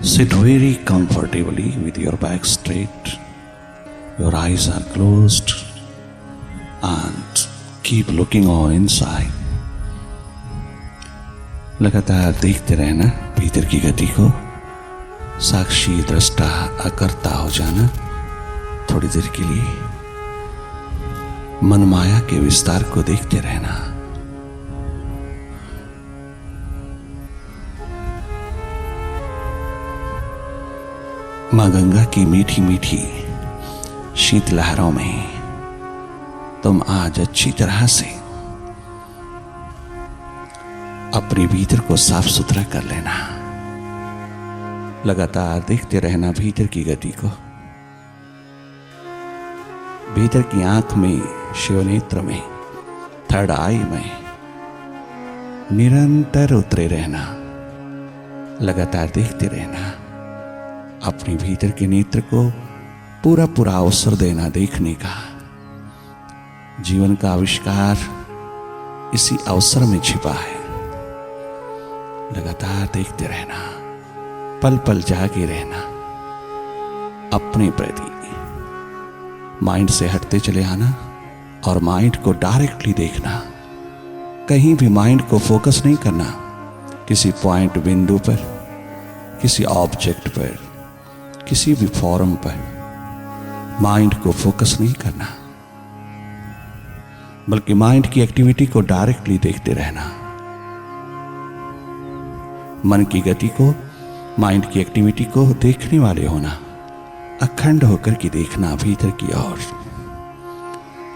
Sit very comfortably with your back straight, your eyes are closed, and keep looking on inside. लगातार देखते रहना भीतर की गति को, साक्षी दृष्टा अकर्ता हो जाना थोड़ी देर के लिए। मन माया के विस्तार को देखते रहना। मां गंगा की मीठी मीठी शीत लहरों में तुम आज अच्छी तरह से अपने भीतर को साफ सुथरा कर लेना। लगातार देखते रहना भीतर की गति को, भीतर की आंख में, शिव नेत्र में, थर्ड आई में निरंतर उतरे रहना। लगातार देखते रहना, अपने भीतर के नेत्र को पूरा पूरा अवसर देना देखने का। जीवन का आविष्कार इसी अवसर में छिपा है। लगातार देखते रहना, पल पल जागे रहना, अपने प्रति माइंड से हटते चले आना और माइंड को डायरेक्टली देखना। कहीं भी माइंड को फोकस नहीं करना, किसी पॉइंट बिंदु पर, किसी ऑब्जेक्ट पर, किसी भी फॉर्म पर माइंड को फोकस नहीं करना, बल्कि माइंड की एक्टिविटी को डायरेक्टली देखते रहना। मन की गति को, माइंड की एक्टिविटी को देखने वाले होना, अखंड होकर के देखना भीतर की ओर।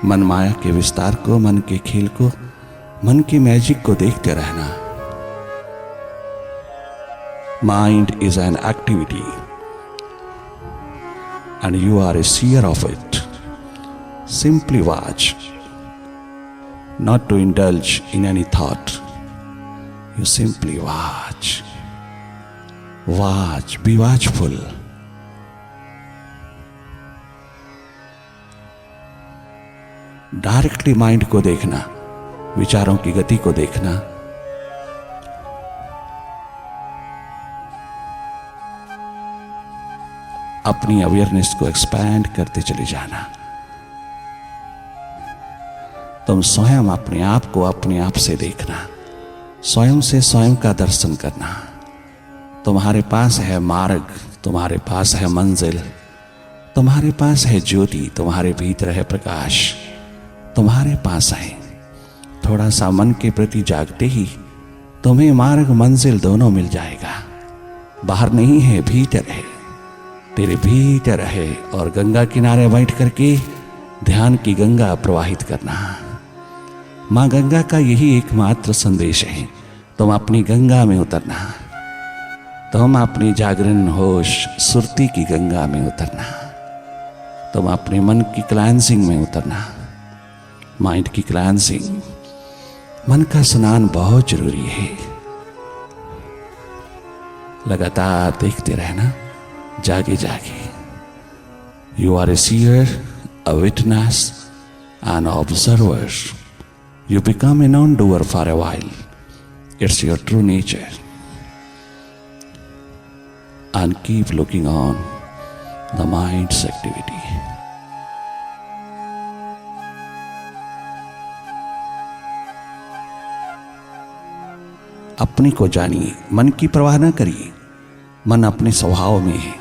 मन माया के विस्तार को, मन के खेल को, मन की मैजिक को देखते रहना। Mind is an activity and you are a seer of it. Simply watch, not to indulge in any thought. You simply watch. Watch, be watchful. Directly mind को देखना, विचारों की गति को देखना। अपनी अवेयरनेस को एक्सपैंड करते चले जाना। तुम स्वयं अपने आप को अपने आप से देखना, स्वयं से स्वयं का दर्शन करना। तुम्हारे पास है मार्ग, तुम्हारे पास है मंजिल, तुम्हारे पास है ज्योति, तुम्हारे भीतर है प्रकाश, तुम्हारे पास है। थोड़ा सा मन के प्रति जागते ही तुम्हें मार्ग मंजिल दोनों मिल जाएगा। बाहर नहीं है, भीतर है, तेरे भीतर है। और गंगा किनारे बैठ करके ध्यान की गंगा प्रवाहित करना। मां गंगा का यही एकमात्र संदेश है, तुम अपनी गंगा में उतरना। तुम अपनी जागरण होश सुरती की गंगा में उतरना। तुम अपने मन की क्लैंसिंग में उतरना। माइंड की क्लैंसिंग, मन का स्नान बहुत जरूरी है। लगातार देखते रहना, जागे जागे। You are a seer, a witness, an observer. You become a non-doer for a while. It's your true nature. And keep looking on the mind's activity. अपने को जानिए, मन की परवाह न करिए। मन अपने स्वभाव में है,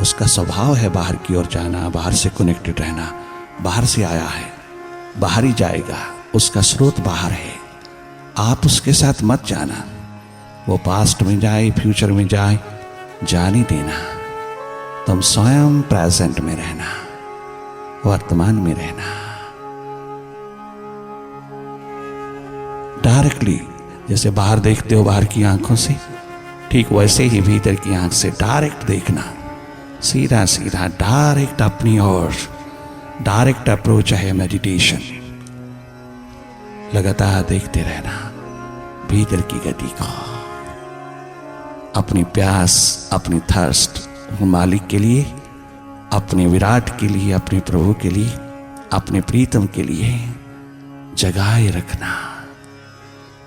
उसका स्वभाव है बाहर की ओर जाना, बाहर से कनेक्टेड रहना। बाहर से आया है, बाहर ही जाएगा, उसका स्रोत बाहर है। आप उसके साथ मत जाना। वो पास्ट में जाए, फ्यूचर में जाए, जाने देना। तुम स्वयं प्रेजेंट में रहना, वर्तमान में रहना। डायरेक्टली जैसे बाहर देखते हो बाहर की आंखों से, ठीक वैसे ही भीतर की आंख से डायरेक्ट देखना। सीधा सीधा डायरेक्ट अपनी ओर, डायरेक्ट अप्रोच है मेडिटेशन। लगातार देखते रहना भीतर की गति को, अपनी प्यास, अपनी थर्स्ट मालिक के लिए, अपने विराट के लिए, अपने प्रभु के लिए, अपने प्रीतम के लिए जगाए रखना।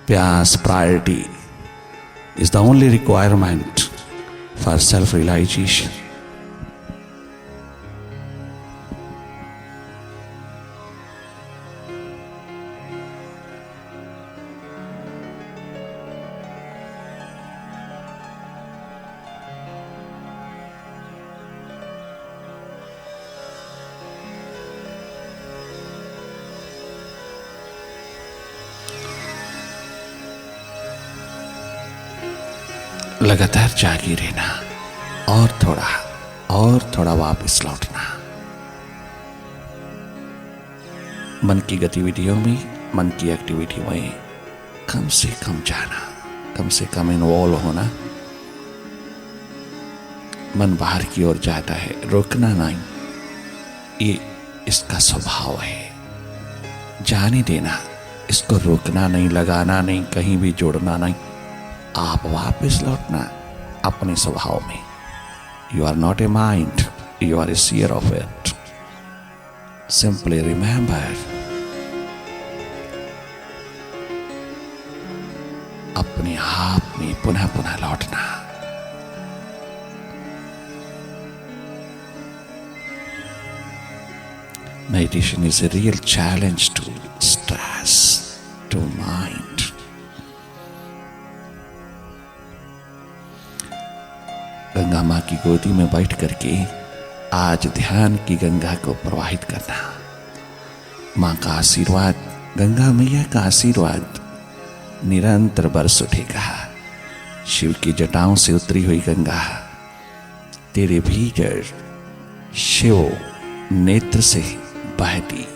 प्यास, priority is the only requirement for self-realization. लगातार जागी रहना और थोड़ा वापस लौटना। मन की गतिविधियों में, मन की एक्टिविटी में कम से कम जाना, कम से कम इन्वॉल्व होना। मन बाहर की ओर जाता है, रोकना नहीं, ये इसका स्वभाव है। जाने देना, इसको रोकना नहीं, लगाना नहीं, कहीं भी जोड़ना नहीं। आप वापस लौटना अपने स्वभाव में। You are not a mind, you are a seer of it. Simply remember, अपने आप में पुनः पुनः लौटना। Meditation is a real challenge to stress, to mind. Ganga माँ की गोदी में बैठ करके आज ध्यान की गंगा को प्रवाहित करना। माँ का आशीर्वाद, गंगा मैया का आशीर्वाद निरंतर बरस उठेगा। शिव की जटाओं से उतरी हुई गंगा तेरे भीतर शिव नेत्र से बहती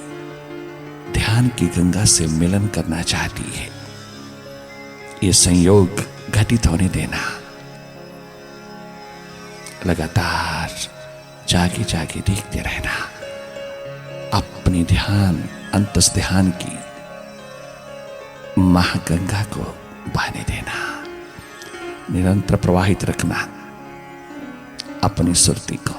ध्यान की गंगा से मिलन करना चाहती है। ये संयोग घटित होने देना। लगातार जागे जागे देखते रहना। अपनी ध्यान, अंतस ध्यान की महागंगा को बहने देना। निरंतर प्रवाहित रखना अपनी सुरती को।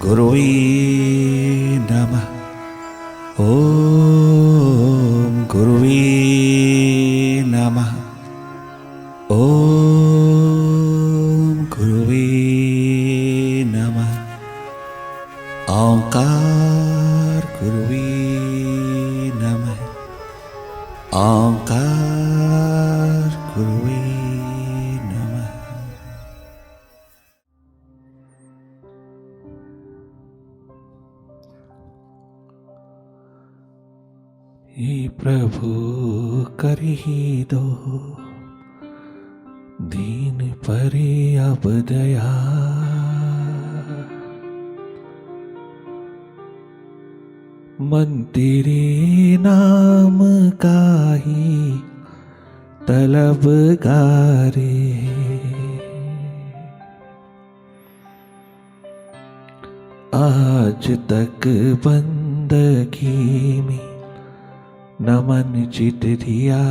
गुरुवे नमः। ओम गुरुवे नमः। ओम गुरुवे नमः। ओंकार गुरुवे नमः। ओंकार गुरुवे नमः। हे प्रभु करहि दो दीन परे अब दया। मन तेरे नाम का ही तलबगारे। आज तक बंदगी में नमन चित दिया।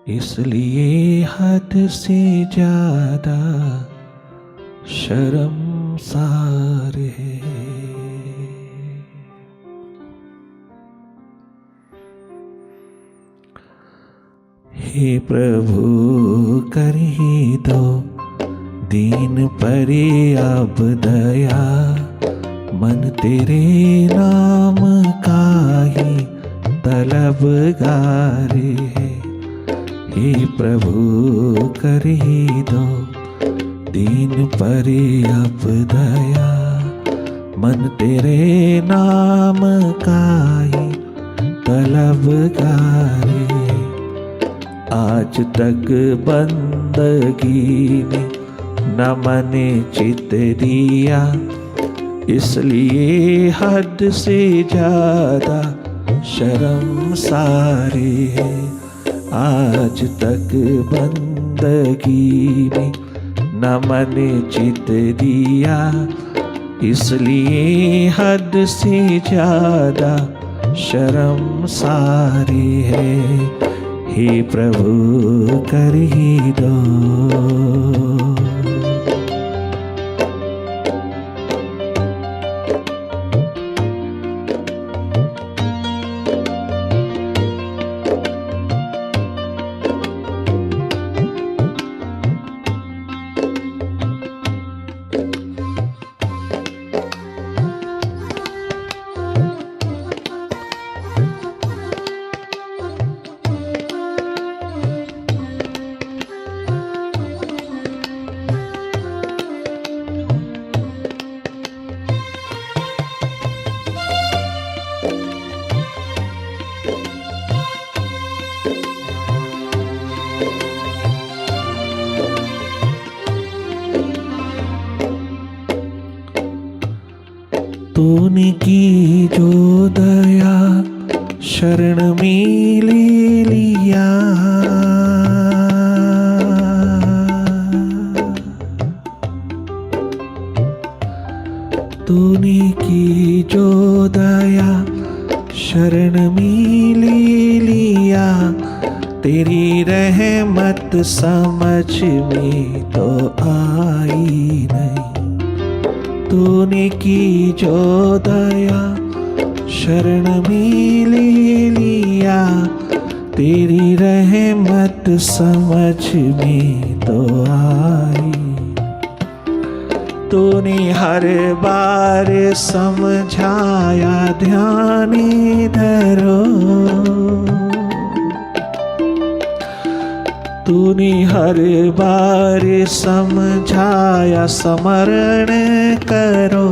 इसलिए हद से ज्यादा शर्मसार है। हे प्रभु करहि दो दीन परे अब दया। मन तेरे नाम का ही तलबगारे है। हे प्रभु करहि दो दीन परे अब दया। मन तेरे नाम का ही तलबगारे। आज तक बंदगी में न मैंने चित दिया, इसलिए हद से ज्यादा शर्मसारे है। आज तक बंदगी में न मैंने चित दिया, इसलिए हद से ज्यादा शर्मसारे है। हे प्रभु कर ही दो। तूने की जो दया शरण में ले लिया, तूने की जो दया शरण में ले लिया, तेरी रहमत समझ में तो आई नहीं। तूने की जो दया शरण में ले लिया, तेरी रहमत समझ में तो आई। तूने हर बार समझाया ध्यान धरो, तूने हर बार समझाया स्मरण करो।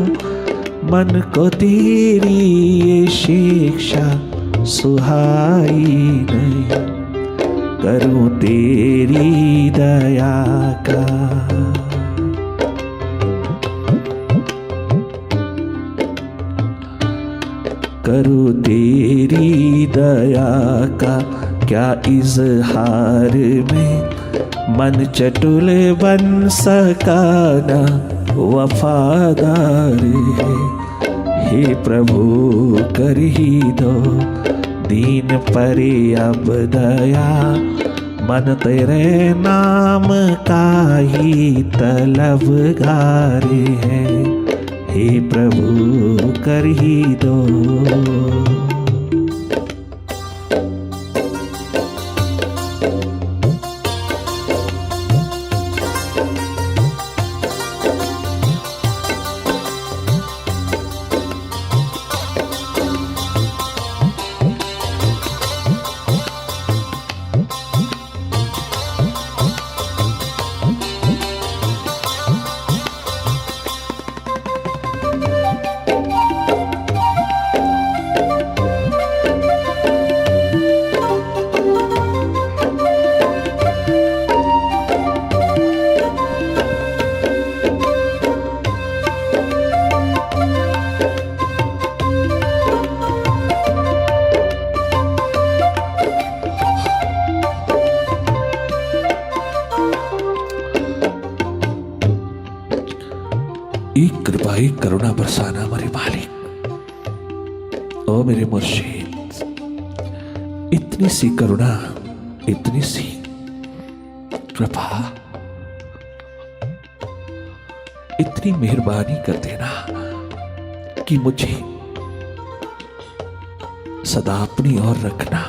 मन को तेरी ये शिक्षा सुहाई नहीं, करूं तेरी दया का। करूं तेरी दया का क्या इजहार में, मन चटुल बन सका ना वफादार है। हे प्रभु कर ही दो दीन पर अब दया, मन तेरे नाम का ही तलबगार है। हे प्रभु कर ही दो। एक कृपा एक करुणा बरसाना मेरे मालिक, ओ मेरे मुर्शिद। इतनी सी करुणा, इतनी सी कृपा, इतनी मेहरबानी कर देना कि मुझे सदा अपनी ओर रखना,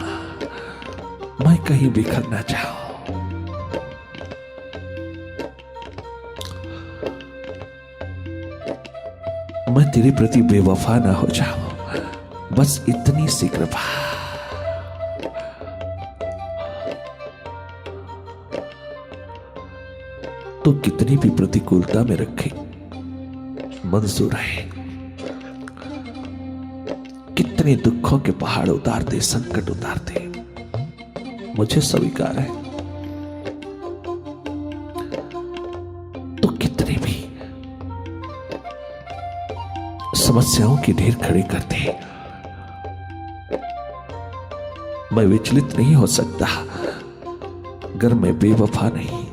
मैं कहीं बिखर ना जाऊं। मैं तेरे प्रति बेवफा ना हो जाऊं, बस इतनी सी कृपा। तो कितनी भी प्रतिकूलता में रखे मंजूर है। कितने दुखों के पहाड़ उतार दे, संकट उतार दे, मुझे स्वीकार है। तो कितने भी समस्याओं की ढेर खड़े करते, मैं विचलित नहीं हो सकता अगर मैं बेवफा नहीं,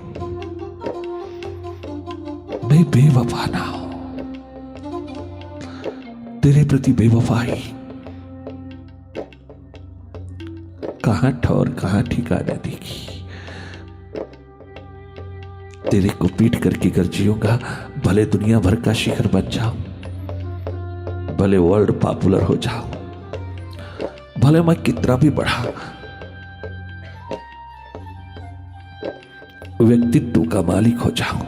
मैं बेवफा ना हूं। तेरे प्रति बेवफाई कहां ठौर कहां ठिकाने देगी। तेरे को पीट करके कर जीऊंगा, भले दुनिया भर का शिखर बन जाऊं, भले वर्ल्ड पॉपुलर हो जाऊं, भले मैं कितना भी बड़ा व्यक्तित्व का मालिक हो जाऊं,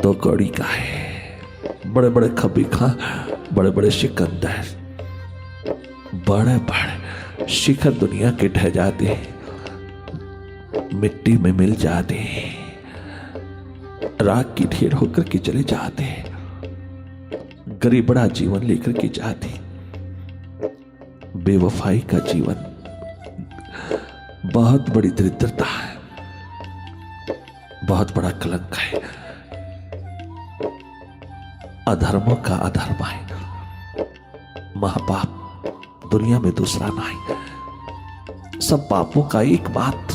दो कौड़ी का है। बड़े बड़े खबी खां, बड़े बड़े सिकंदर, बड़े बड़े शिखर दुनिया के ढह जाते, मिट्टी में मिल जाते, राख की ढेर होकर के चले जाते, गरीबड़ा जीवन लेकर के जाते। बेवफाई का जीवन बहुत बड़ी दरिद्रता है, बहुत बड़ा कलंक है, अधर्मों का अधर्म है, महापाप दुनिया में दूसरा नहीं। सब पापों का एकमात्र,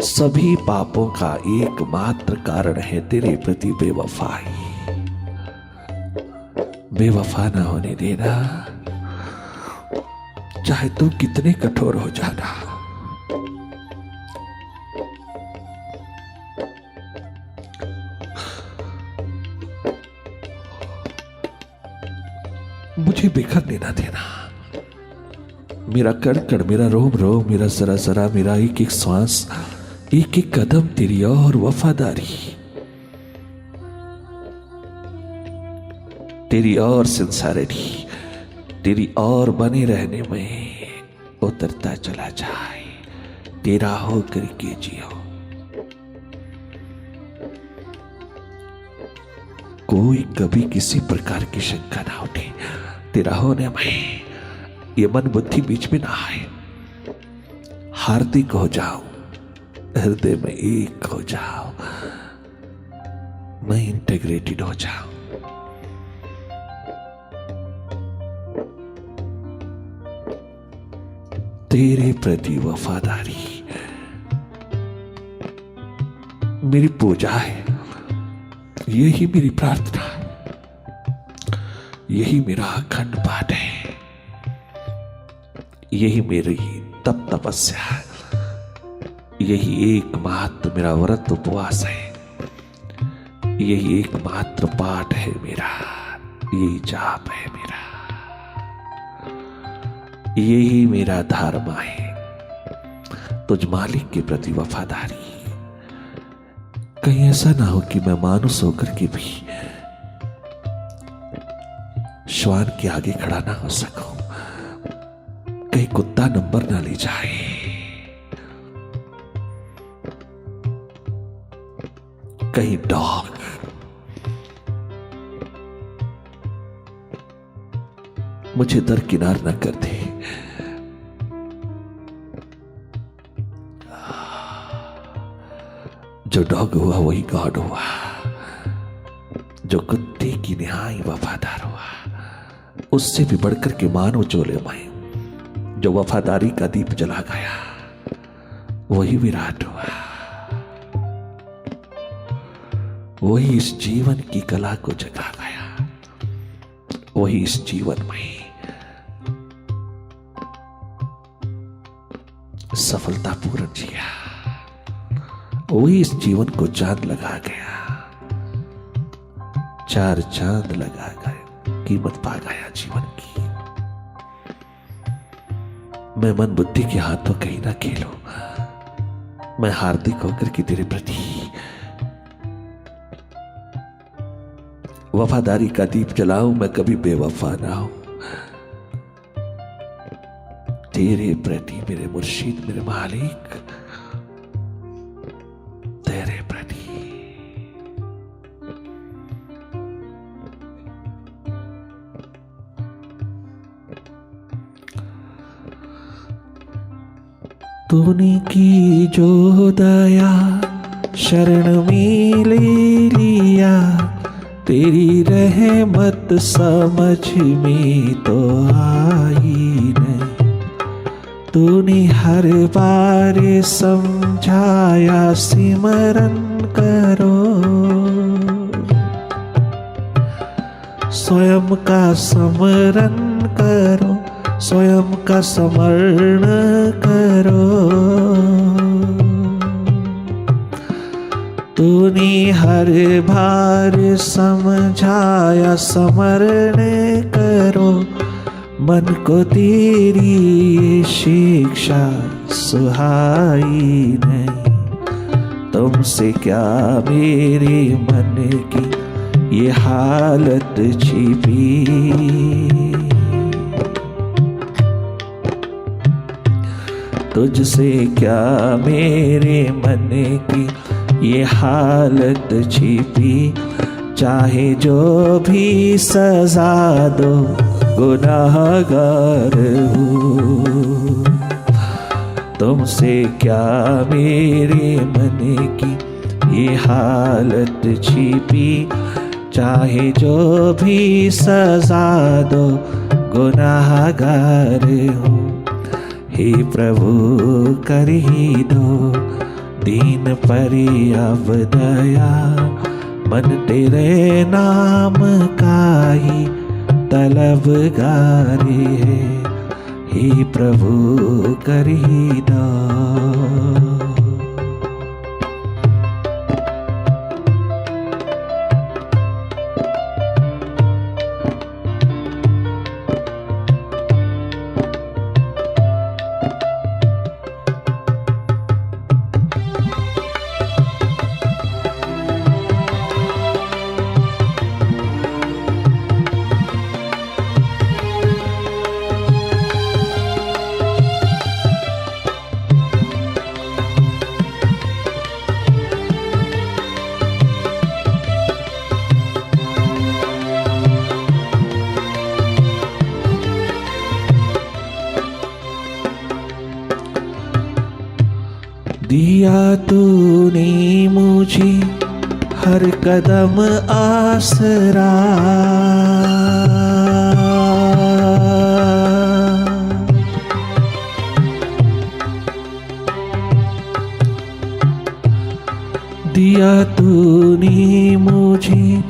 सभी पापों का एकमात्र कारण है तेरे प्रति बेवफाई। बेवफा ना होने देना, चाहे तू कितने कठोर हो जाना। मुझे बिखरने ना देना। मेरा कण कण, मेरा रोम रोम, मेरा जरा जरा, मेरा एक एक श्वास, एक एक कदम तेरी और वफादारी, तेरी और सिंसारिटी, तेरी और बने रहने में उतरता चला जाए। तेरा हो करके जियो। कोई कभी किसी प्रकार की शंका ना उठे तेरा होने में, ये मन बुद्धि बीच में ना आए। हार्दिक हो जाओ, हृदय में एक हो जाओ, मैं इंटीग्रेटेड हो जाऊं। तेरे प्रति वफादारी मेरी पूजा है, यही मेरी प्रार्थना है, यही मेरा अखंड पाठ है, यही मेरी तप तपस्या है, यही एकमात्र मेरा व्रत उपवास है, यही एकमात्र पाठ है मेरा, यही जाप है मेरा, यही मेरा धर्म है। तुझ मालिक के प्रति वफादारी। कहीं ऐसा ना हो कि मैं मानुस होकर के भी श्वान के आगे खड़ा ना हो सकूं, कहीं कुत्ता नंबर ना ले जाए, कहीं डॉग मुझे दरकिनार न कर दे। जो डॉग हुआ वही गॉड हुआ, जो कुत्ते की निहाई वफादार हुआ, उससे भी बढ़कर के मानव चोले में जो वफादारी का दीप जला गया वही विराट हुआ, वही इस जीवन की कला को जगा गया, वही इस जीवन में सफलतापूर्ण जिया, वही इस जीवन को चांद लगा गया, 4 चांद लगा गए, कीमत पा गया जीवन की। मैं मन बुद्धि के हाथों कहीं ना खेलूं, मैं हार्दिक होकर के तेरे प्रति वफादारी का दीप जलाऊं, मैं कभी बेवफा ना हूं। तेरे प्रति मेरे मुर्शिद, मेरे मालिक, तेरे प्रति तूने की जो दया शरण में ले लिया, तेरी रहमत समझ में तो आई नहीं। तूने हर बार समझाया सिमरन करो, स्वयं का स्मरण करो, स्वयं का स्मरण करो। तूने हर बार समझाया स्मरण करो, मन को तेरी ये शिक्षा सुहाई नहीं। तुमसे क्या मेरे मन की ये हालत छिपी, तुझसे क्या मेरे मन की ये हालत छिपी। चाहे जो भी सजा दो गुनाहगार हूँ, तुमसे क्या मेरे मन की ये हालत छिपी। चाहे जो भी सजा दो गुनाहगार हूँ। हे प्रभु कर ही दो दीन पर अब दया, मन तेरे नाम का ही तलबगार है। हे प्रभु कर ही दो। दिया तूने मुझे हर कदम आसरा, दिया तूने मुझे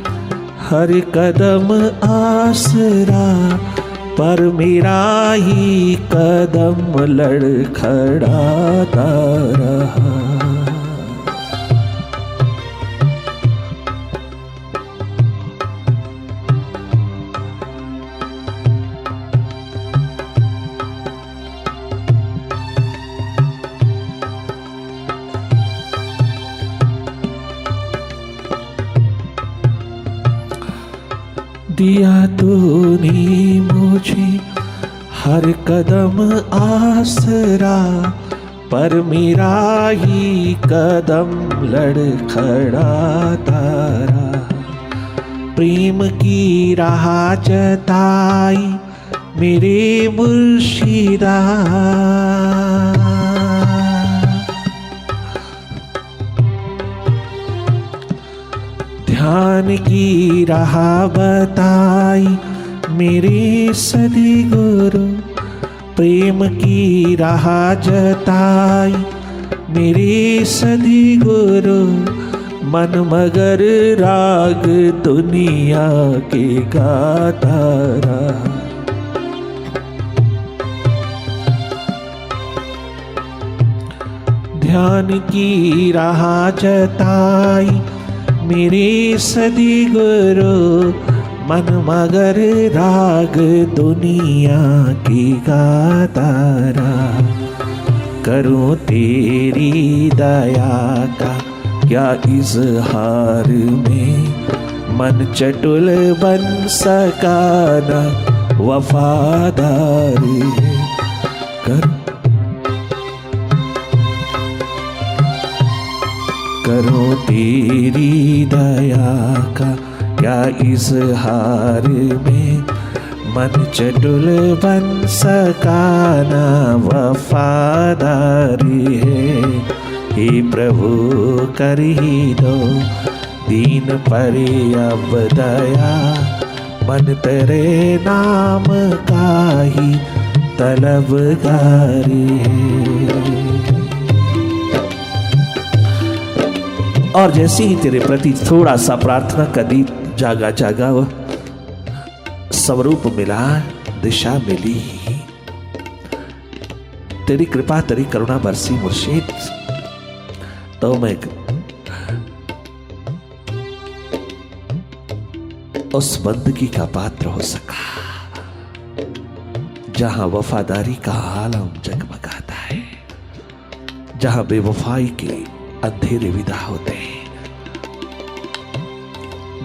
हर कदम आसरा, पर मेरा ही कदम लड़खड़ाता रहा। दिया तूने मुझे हर कदम आसरा, पर मेरा ही कदम लड़खड़ाता रहा। प्रेम की राह जताई मेरे मुर्शिदा, ध्यान की राह बताई मेरे सद्गुरु। प्रेम की राह जताई मेरे सद्गुरु। मन मगर राग दुनिया के गाता रहा। ध्यान की राह जताई मेरे सद्गुरु। मन मगर राग दुनिया की गाता रहा। करूं तेरी दया का क्या इजहार में, मन चटुल बन सका न वफादार है। करो तेरी दया का क्या इजहार में, मन चटुल बन सका न वफादारी है। हे प्रभु कर ही दो दीन पर अब दया, मन तेरे नाम का ही तलबगारी है। और जैसे ही तेरे प्रति थोड़ा सा प्रार्थना का दीप जागा जागा वह स्वरूप मिला, दिशा मिली, तेरी कृपा तेरी करुणा बरसी मुर्शिद, तो मैं उस बंदगी का पात्र हो सका जहां वफादारी का आलम जगमगाता है, जहां बेवफाई के अंधेरे विदा होते हैं,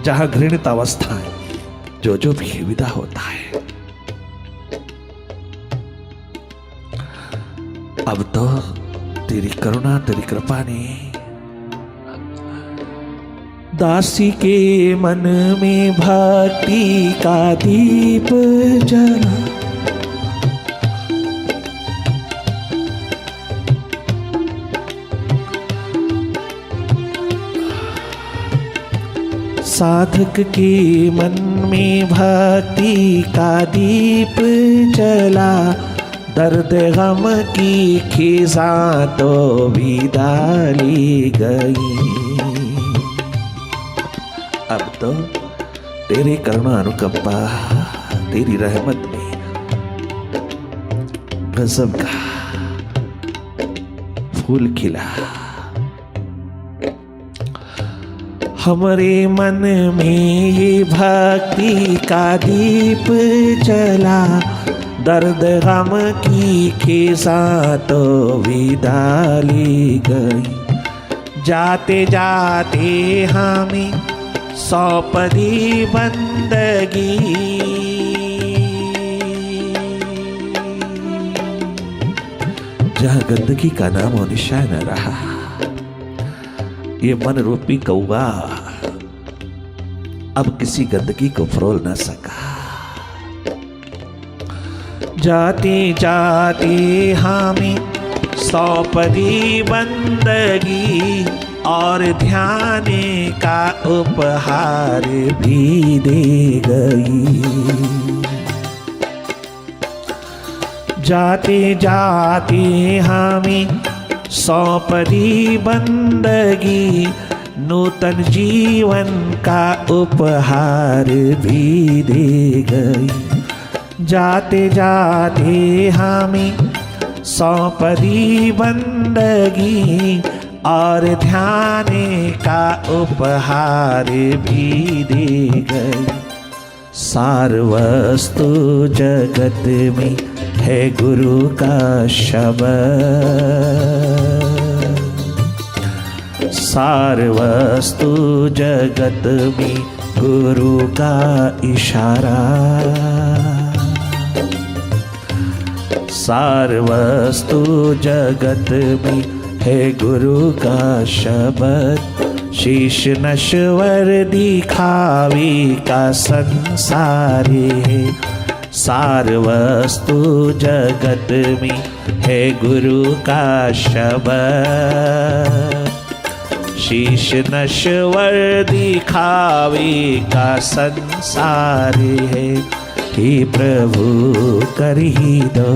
जहां घृणित अवस्थाएं जो भी विदा होता है। अब तो तेरी करुणा तेरी कृपा ने दासी के मन में भक्ति का दीप जला, साधक के मन में भक्ति का दीप जला, दर्द गम की खिज़ां तो भी डाली गई। अब तो तेरी करुणा अनुकंपा तेरी रहमत में गजब का फूल खिला। हमारे मन में ये भक्ति का दीप जला, दर्द गम की खिज़ां तो भी डाली गई। जाते जाते हमें सौंप दी बंदगी, जहां गंदगी का नाम और निशान न रहा, ये मन रूपी कौवा अब किसी गंदगी को फरोल न सका। जाते जाते हमें सौंप दी बंदगी, और ध्यान का उपहार भी दे गई। जाते जाते हमें सौंप दी बंदगी, नूतन जीवन का उपहार भी दे गई। जाते जाते हमें सौंप दी बंदगी, और ध्यान का उपहार भी दे गई। सार वस्तु जगत में है गुरु का शब्द, सार वस्तु जगत में गुरु का इशारा, सार वस्तु जगत में है गुरु का शब्द। शीश नश्वर दिखावे का संसार है, सार वस्तु जगत में है गुरु का शब्द। शीश नश्वर दिखावे का संसार है, हे प्रभु कर ही दो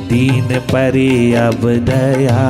दीन पर अब दया।